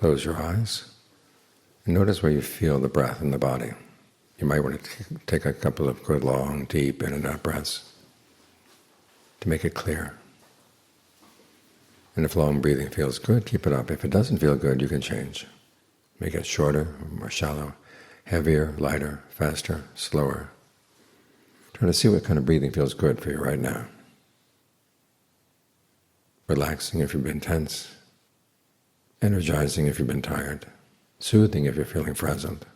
close your eyes and notice where you feel the breath in the body. You might want to take a couple of good, long, deep in and out breaths to make it clear. And if long breathing feels good, keep it up. If it doesn't feel good, you can change. Make it shorter, more shallow, heavier, lighter, faster, slower. Try to see what kind of breathing feels good for you right now. Relaxing if you've been tense, energizing if you've been tired, soothing if you're feeling frazzled.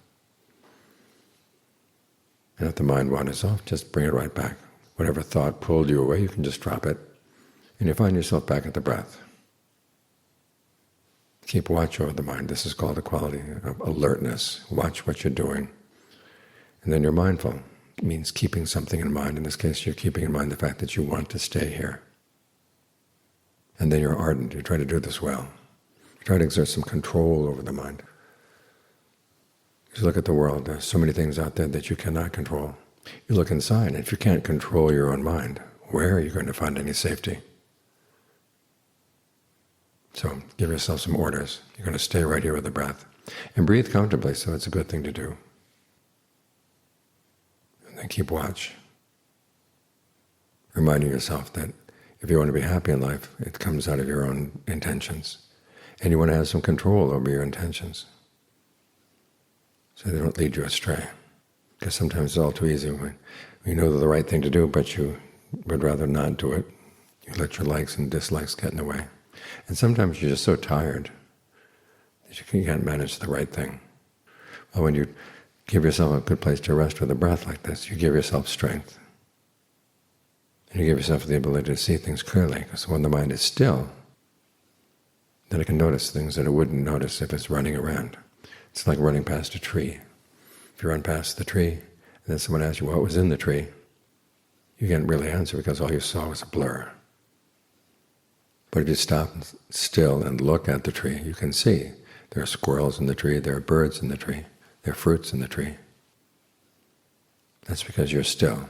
And if the mind wanders off, just bring it right back. Whatever thought pulled you away, you can just drop it, and you find yourself back at the breath. Keep watch over the mind. This is called a quality of alertness. Watch what you're doing. And then you're mindful. It means keeping something in mind. In this case, you're keeping in mind the fact that you want to stay here. And then you're ardent. You try to do this well. You try to exert some control over the mind. You look at the world. There's so many things out there that you cannot control. You look inside, and if you can't control your own mind, where are you going to find any safety? So give yourself some orders. You're going to stay right here with the breath. And breathe comfortably, so it's a good thing to do. And then keep watch. Reminding yourself that if you want to be happy in life, it comes out of your own intentions. And you want to have some control over your intentions, so they don't lead you astray. Because sometimes it's all too easy when you know they're the right thing to do, but you would rather not do it. You let your likes and dislikes get in the way. And sometimes you're just so tired that you can't manage the right thing. Well, when you give yourself a good place to rest with a breath like this, you give yourself strength. And you give yourself the ability to see things clearly, because when the mind is still, then it can notice things that it wouldn't notice if it's running around. It's like running past a tree. If you run past the tree, and then someone asks you what was in the tree, you can't really answer because all you saw was a blur. But if you stop still and look at the tree, you can see there are squirrels in the tree, there are birds in the tree, there are fruits in the tree. That's because you're still.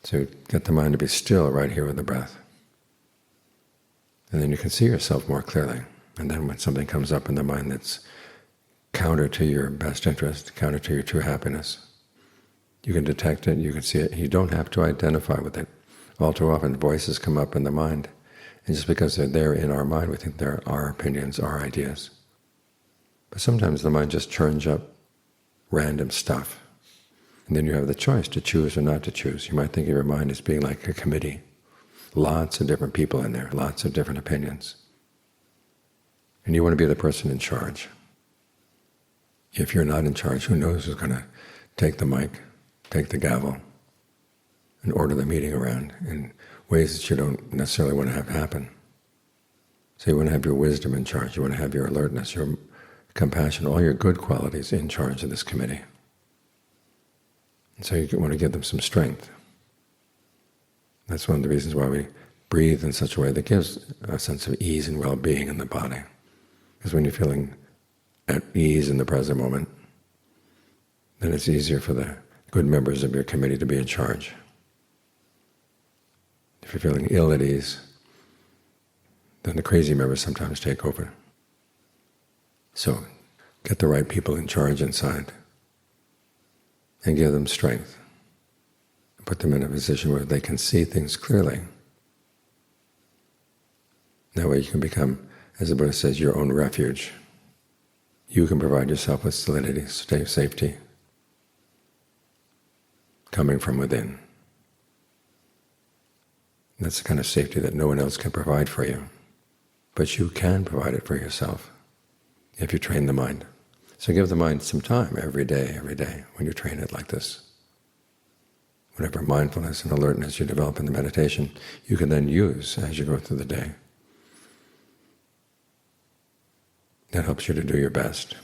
So get the mind to be still right here with the breath. And then you can see yourself more clearly. And then when something comes up in the mind that's counter to your best interest, counter to your true happiness, you can detect it, you can see it. You don't have to identify with it. All too often voices come up in the mind, and just because they're there in our mind, we think they're our opinions, our ideas. But sometimes the mind just churns up random stuff, and then you have the choice to choose or not to choose. You might think of your mind as being like a committee. Lots of different people in there, lots of different opinions. And you want to be the person in charge. If you're not in charge, who knows who's going to take the mic, take the gavel, and order the meeting around in ways that you don't necessarily want to have happen. So you want to have your wisdom in charge, you want to have your alertness, your compassion, all your good qualities in charge of this committee. And so you want to give them some strength. That's one of the reasons why we breathe in such a way that gives a sense of ease and well-being in the body. Because when you're feeling at ease in the present moment, then it's easier for the good members of your committee to be in charge. If you're feeling ill at ease, then the crazy members sometimes take over. So get the right people in charge inside and give them strength. Put them in a position where they can see things clearly. That way you can become, as the Buddha says, your own refuge. You can provide yourself with solidity, safety, coming from within. That's the kind of safety that no one else can provide for you. But you can provide it for yourself if you train the mind. So give the mind some time every day, when you train it like this. Whatever mindfulness and alertness you develop in the meditation, you can then use as you go through the day. That helps you to do your best.